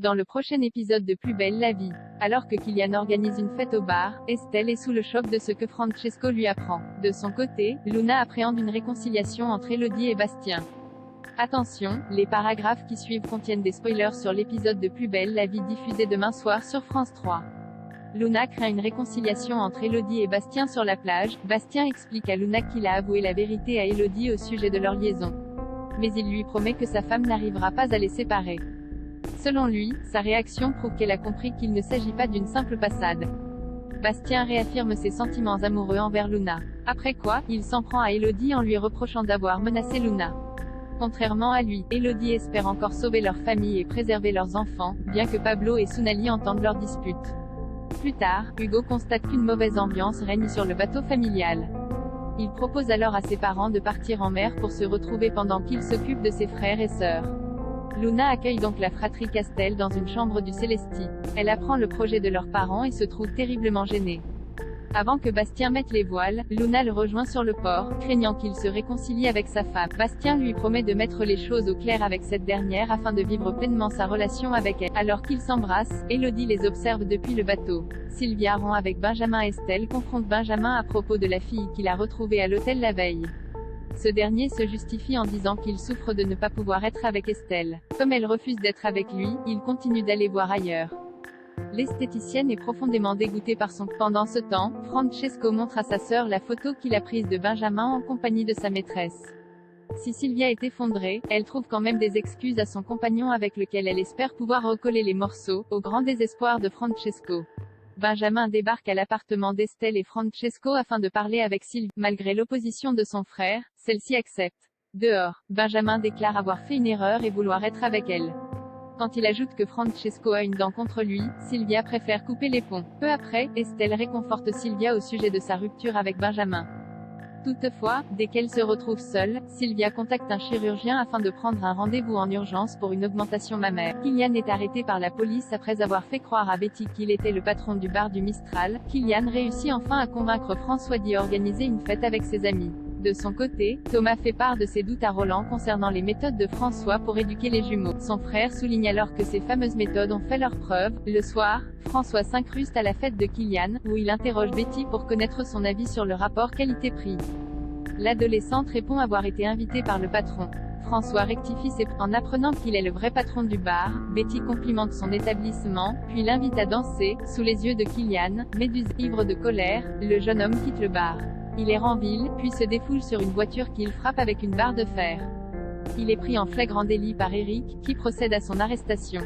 Dans le prochain épisode de Plus belle la vie, alors que Kylian organise une fête au bar, Estelle est sous le choc de ce que Francesco lui apprend. De son côté, Luna appréhende une réconciliation entre Elodie et Bastien. Attention, les paragraphes qui suivent contiennent des spoilers sur l'épisode de Plus belle la vie diffusé demain soir sur France 3. Luna craint une réconciliation entre Elodie et Bastien sur la plage. Bastien explique à Luna qu'il a avoué la vérité à Elodie au sujet de leur liaison. Mais il lui promet que sa femme n'arrivera pas à les séparer. Selon lui, sa réaction prouve qu'elle a compris qu'il ne s'agit pas d'une simple passade. Bastien réaffirme ses sentiments amoureux envers Luna. Après quoi, il s'en prend à Elodie en lui reprochant d'avoir menacé Luna. Contrairement à lui, Elodie espère encore sauver leur famille et préserver leurs enfants, bien que Pablo et Sounali entendent leur dispute. Plus tard, Hugo constate qu'une mauvaise ambiance règne sur le bateau familial. Il propose alors à ses parents de partir en mer pour se retrouver pendant qu'il s'occupe de ses frères et sœurs. Luna accueille donc la fratrie Castel dans une chambre du Célesti. Elle apprend le projet de leurs parents et se trouve terriblement gênée. Avant que Bastien mette les voiles, Luna le rejoint sur le port, craignant qu'il se réconcilie avec sa femme. Bastien lui promet de mettre les choses au clair avec cette dernière afin de vivre pleinement sa relation avec elle. Alors qu'ils s'embrassent, Elodie les observe depuis le bateau. Sylvia rompt avec Benjamin. Estelle confronte Benjamin à propos de la fille qu'il a retrouvée à l'hôtel la veille. Ce dernier se justifie en disant qu'il souffre de ne pas pouvoir être avec Estelle. Comme elle refuse d'être avec lui, il continue d'aller voir ailleurs. L'esthéticienne est profondément dégoûtée par son. Pendant ce temps, Francesco montre à sa sœur la photo qu'il a prise de Benjamin en compagnie de sa maîtresse. Si Sylvia est effondrée, elle trouve quand même des excuses à son compagnon avec lequel elle espère pouvoir recoller les morceaux, au grand désespoir de Francesco. Benjamin débarque à l'appartement d'Estelle et Francesco afin de parler avec Sylvia. Malgré l'opposition de son frère, celle-ci accepte. Dehors, Benjamin déclare avoir fait une erreur et vouloir être avec elle. Quand il ajoute que Francesco a une dent contre lui, Sylvia préfère couper les ponts. Peu après, Estelle réconforte Sylvia au sujet de sa rupture avec Benjamin. Toutefois, dès qu'elle se retrouve seule, Sylvia contacte un chirurgien afin de prendre un rendez-vous en urgence pour une augmentation mammaire. Kylian est arrêté par la police après avoir fait croire à Betty qu'il était le patron du bar du Mistral. Kylian réussit enfin à convaincre François d'y organiser une fête avec ses amis. De son côté, Thomas fait part de ses doutes à Roland concernant les méthodes de François pour éduquer les jumeaux. Son frère souligne alors que ces fameuses méthodes ont fait leurs preuves. Le soir, François s'incruste à la fête de Kylian, où il interroge Betty pour connaître son avis sur le rapport qualité-prix. L'adolescente répond avoir été invitée par le patron. François rectifie ses en apprenant qu'il est le vrai patron du bar. Betty complimente son établissement, puis l'invite à danser, sous les yeux de Kylian. Méduse, ivre de colère, le jeune homme quitte le bar. Il erre en ville, puis se défoule sur une voiture qu'il frappe avec une barre de fer. Il est pris en flagrant délit par Eric, qui procède à son arrestation.